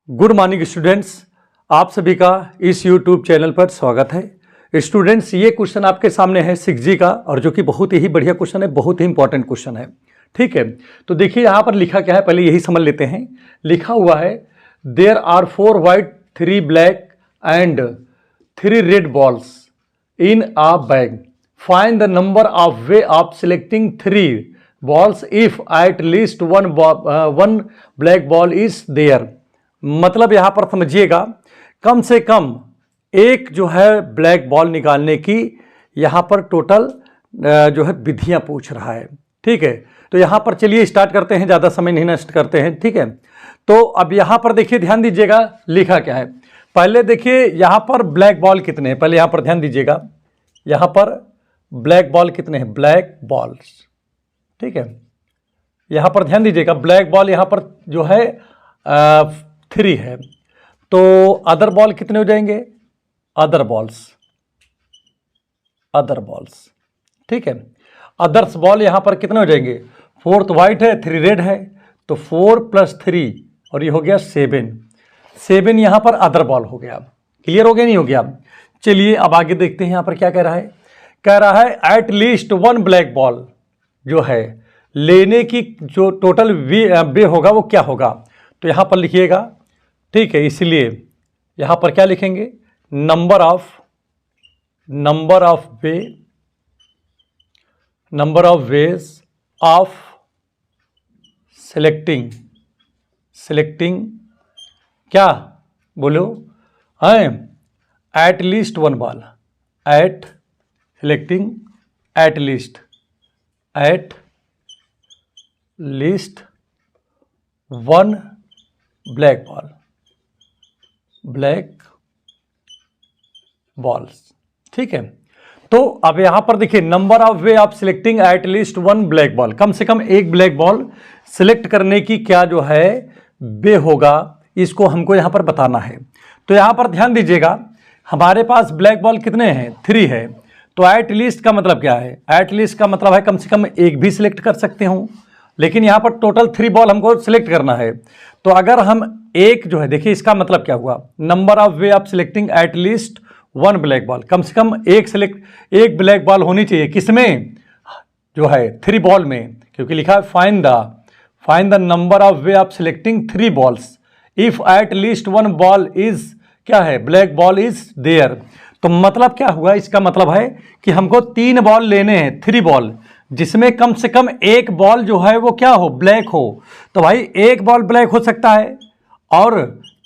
Good morning students, आप सभी का इस यूट्यूब चैनल पर स्वागत है। स्टूडेंट्स, ये क्वेश्चन आपके सामने है 6G का, और जो कि बहुत ही बढ़िया क्वेश्चन है, बहुत ही इंपॉर्टेंट क्वेश्चन है। ठीक है, तो देखिए यहाँ पर लिखा क्या है, पहले यही समझ लेते हैं। लिखा हुआ है there are 4 white 3 black and 3 red balls in a bag, find the number of way of selecting 3 balls if at least one black ball is there. मतलब यहां पर समझिएगा, कम से कम एक जो है ब्लैक बॉल निकालने की यहां पर टोटल जो है विधियां पूछ रहा है। ठीक है, तो यहां पर चलिए स्टार्ट करते हैं, ज़्यादा समय नहीं नष्ट करते हैं। ठीक है, तो अब यहां पर देखिए, ध्यान दीजिएगा लिखा क्या है। पहले देखिए यहां पर ब्लैक बॉल कितने हैं, पहले यहां पर ध्यान दीजिएगा। यहां पर ब्लैक बॉल कितने हैं, ब्लैक बॉल्स। ठीक है, यहां पर ध्यान दीजिएगा, ब्लैक बॉल यहां पर जो है 3 है। तो अदर बॉल कितने हो जाएंगे, अदर बॉल्स। ठीक है, अदर्स बॉल यहां पर कितने हो जाएंगे, 4 व्हाइट है 3 रेड है, तो 4 + 3 और ये हो गया 7 यहां पर अदर बॉल हो गया। क्लियर हो गया, नहीं हो गया? चलिए अब आगे देखते हैं, यहां पर क्या कह रहा है। कह रहा है एट लीस्ट 1 ब्लैक बॉल जो है लेने की जो टोटल वे होगा वो क्या होगा, तो यहां पर लिखिएगा। ठीक है, इसलिए यहां पर क्या लिखेंगे, number of ways of selecting क्या बोलो, at least 1 ball, at least 1 black balls. ठीक है, तो अब यहां पर देखिए, number of way of selecting at least 1 black ball, कम से कम एक ब्लैक बॉल सिलेक्ट करने की क्या जो है वे होगा, इसको हमको यहां पर बताना है। तो यहां पर ध्यान दीजिएगा, हमारे पास ब्लैक बॉल कितने हैं, 3 है। तो एट लीस्ट का मतलब क्या है, एट लीस्ट का मतलब है कम से कम एक भी सिलेक्ट कर सकते हो, लेकिन यहां पर टोटल 3 बॉल हमको सिलेक्ट करना है। तो अगर हम एक जो है, देखिए इसका मतलब क्या हुआ, number of way of selecting at least 1 black ball, कम से कम एक ब्लैक बॉल होनी चाहिए, किसमें, जो है 3 बॉल में, क्योंकि लिखा है find the number of way of selecting 3 balls if at least 1 ball is क्या है, ब्लैक बॉल इज देयर। तो मतलब क्या हुआ, इसका मतलब है कि हमको 3 बॉल लेने हैं, 3 बॉल, जिसमें कम से कम एक बॉल जो है वो क्या हो, ब्लैक हो। तो भाई एक बॉल ब्लैक हो सकता है और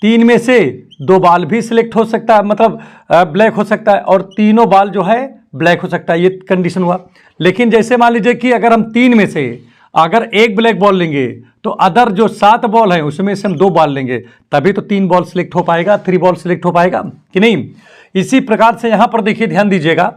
3 में से 2 बॉल भी सिलेक्ट हो सकता है, मतलब ब्लैक हो सकता है, और तीनों बॉल जो है ब्लैक हो सकता है, ये कंडीशन हुआ। लेकिन जैसे मान लीजिए कि अगर हम 3 में से अगर एक ब्लैक बॉल लेंगे, तो अदर जो 7 बॉल हैं उसमें से हम 2 बॉल लेंगे, तभी तो 3 बॉल सिलेक्ट हो पाएगा, 3 बॉल सिलेक्ट हो पाएगा कि नहीं। इसी प्रकार से यहाँ पर देखिए, ध्यान दीजिएगा,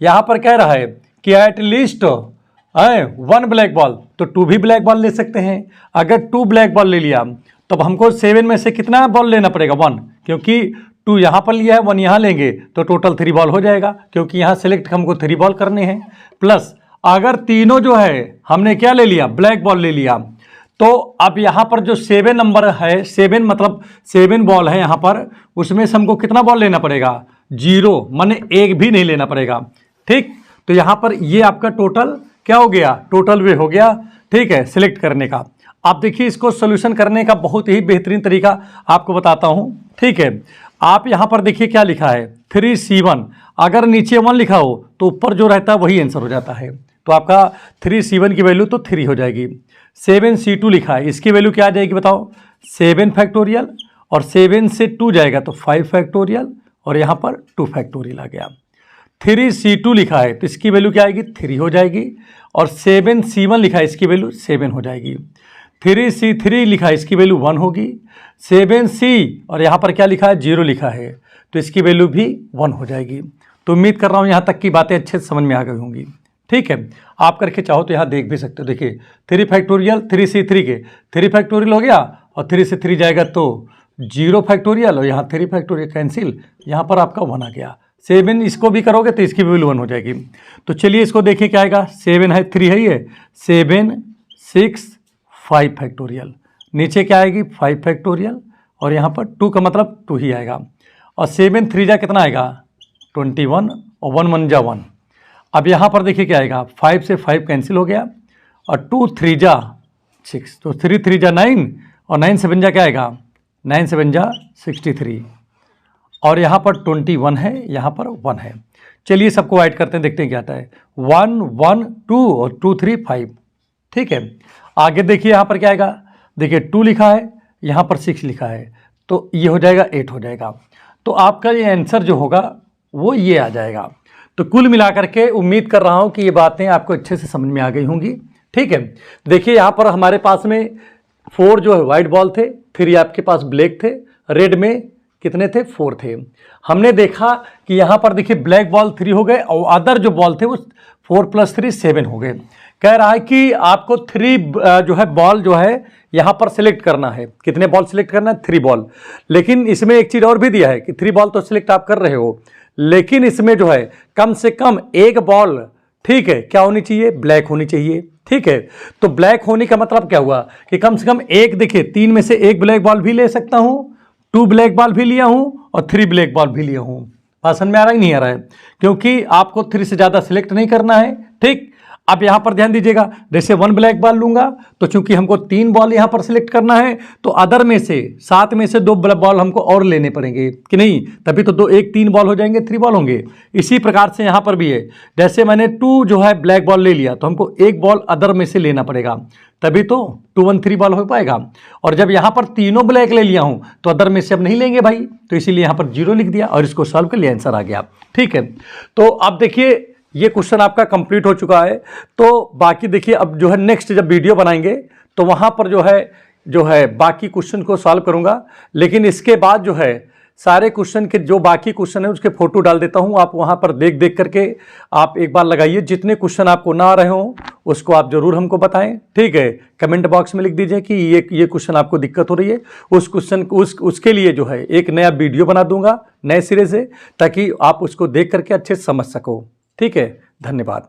यहाँ पर कह रहा है कि एट लीस्ट 1 ब्लैक बॉल, तो 2 भी ब्लैक बॉल ले सकते हैं। अगर 2 ब्लैक बॉल ले लिया, तो हमको 7 में से कितना बॉल लेना पड़ेगा, 1, क्योंकि 2 यहाँ पर लिया है, 1 यहाँ लेंगे, तो टोटल 3 बॉल हो जाएगा, क्योंकि यहाँ सिलेक्ट हमको 3 बॉल करने हैं। प्लस अगर तीनों जो है हमने क्या ले लिया, ब्लैक बॉल ले लिया, तो अब यहाँ पर जो 7 नंबर है, 7 मतलब 7 बॉल है यहाँ पर, उसमें से हमको कितना बॉल लेना पड़ेगा, 0, माने एक भी नहीं लेना पड़ेगा। ठीक, तो यहाँ पर ये आपका टोटल क्या हो गया, टोटल वे हो गया। ठीक है, सिलेक्ट करने का। आप देखिए, इसको सोल्यूशन करने का बहुत ही बेहतरीन तरीका आपको बताता हूँ। ठीक है, आप यहाँ पर देखिए क्या लिखा है, 3C1, अगर नीचे 1 लिखा हो तो ऊपर जो रहता है वही आंसर हो जाता है। तो आपका 3C1 की वैल्यू तो 3 हो जाएगी। 7C2 लिखा है, इसकी वैल्यू क्या आ जाएगी बताओ, 7 फैक्टोरियल, और 7 से 2 जाएगा तो 5 फैक्टोरियल, और यहाँ पर 2 फैक्टोरियल आ गया। 3C2 लिखा है, तो इसकी वैल्यू क्या आएगी, 3 हो जाएगी, और 7C1 लिखा है, इसकी वैल्यू 7 हो जाएगी। 3C3 लिखा है, इसकी वैल्यू 1 होगी। 7C और यहाँ पर क्या लिखा है, 0 लिखा है, तो इसकी वैल्यू भी 1 हो जाएगी। तो उम्मीद कर रहा हूँ यहाँ तक की बातें अच्छे से समझ में आ गई होंगी। ठीक है, आप करके चाहो तो यहाँ देख भी सकते हो। देखिए 3 फैक्टोरियल, 3C3 के 3 फैक्टोरियल हो गया, और 3 से 3 जाएगा तो 0 फैक्टोरियल, और यहाँ 3 फैक्टोरियल कैंसिल, यहाँ पर आपका 1 आ गया। 7 इसको भी करोगे तो इसकी वैल्यू 1 हो जाएगी। तो चलिए इसको देखिए क्या आएगा, 7 है, 3 है, ये 7 6 5 फैक्टोरियल, नीचे क्या आएगी 5 फैक्टोरियल, और यहाँ पर 2 का मतलब 2 ही आएगा। और 7 3 जा कितना आएगा 21 और 1 1 जा 1। अब यहाँ पर देखिए क्या आएगा 5 से 5 कैंसिल हो गया और 2 3 जा 6, तो 3 3 जा 9 और 9 7 जा क्या आएगा 9 7 जा 63 और यहाँ पर 21 है, यहाँ पर 1 है। चलिए सबको ऐड करते हैं, देखते हैं क्या आता है 1 1 2 और 2 3 5। ठीक है, आगे देखिए यहाँ पर क्या आएगा, देखिए 2 लिखा है, यहाँ पर 6 लिखा है, तो ये हो जाएगा 8 हो जाएगा। तो आपका ये आंसर जो होगा वो ये आ जाएगा। तो कुल मिलाकर के उम्मीद कर रहा हूँ कि ये बातें आपको अच्छे से समझ में आ गई होंगी। ठीक है, देखिए यहाँ पर हमारे पास में 4 जो है वाइट बॉल थे, 3 आपके पास ब्लैक थे, रेड में कितने थे 4 थे। हमने देखा कि यहाँ पर देखिए ब्लैक बॉल 3 हो गए और अदर जो बॉल थे वो 4 + 3 7 हो गए। कह रहा है कि आपको 3 जो है बॉल जो है यहाँ पर सिलेक्ट करना है। कितने बॉल सिलेक्ट करना है 3 बॉल। लेकिन इसमें एक चीज़ और भी दिया है कि 3 बॉल तो सिलेक्ट आप कर रहे हो, लेकिन इसमें जो है कम से कम एक बॉल, ठीक है, क्या होनी चाहिए ब्लैक होनी चाहिए। ठीक है, तो ब्लैक होने का मतलब क्या हुआ कि कम से कम एक, देखिए 3 में से एक ब्लैक बॉल भी ले सकता हूँ, 2 ब्लैक बॉल भी लिया हूँ और 3 ब्लैक बॉल भी लिया हूँ। पसंद में आ रहा ही नहीं आ रहा है, क्योंकि आपको 3 से ज़्यादा सिलेक्ट नहीं करना है। ठीक, आप यहाँ पर ध्यान दीजिएगा, जैसे 1 ब्लैक बॉल लूंगा तो चूंकि हमको 3 बॉल यहाँ पर सिलेक्ट करना है तो अदर में से 7 में से 2 बॉल हमको और लेने पड़ेंगे कि नहीं, तभी तो 2 1 3 बॉल हो जाएंगे, 3 बॉल होंगे। इसी प्रकार से यहाँ पर भी है, जैसे मैंने 2 जो है ब्लैक बॉल ले लिया तो हमको 1 बॉल अदर में से लेना पड़ेगा, तभी तो 2 1 3 बॉल हो पाएगा। और जब यहाँ पर तीनों ब्लैक ले लिया हूँ तो अदर में से अब नहीं लेंगे भाई, तो इसीलिए यहाँ पर 0 लिख दिया और इसको सॉल्व कर लिया, आंसर आ गया। ठीक है, तो अब देखिए ये क्वेश्चन आपका कंप्लीट हो चुका है। तो बाकी देखिए अब जो है नेक्स्ट जब वीडियो बनाएंगे तो वहाँ पर जो है बाकी क्वेश्चन को सॉल्व करूँगा। लेकिन इसके बाद जो है सारे क्वेश्चन के जो बाकी क्वेश्चन है उसके फोटो डाल देता हूँ, आप वहाँ पर देख देख करके आप एक बार लगाइए। जितने क्वेश्चन आपको ना आ रहे हों उसको आप ज़रूर हमको बताएं। ठीक है, कमेंट बॉक्स में लिख दीजिए कि ये क्वेश्चन आपको दिक्कत हो रही है। उस क्वेश्चन उसके लिए जो है एक नया वीडियो बना दूंगा नए सिरे से, ताकि आप उसको देख करके अच्छे से समझ सको। ठीक है, धन्यवाद।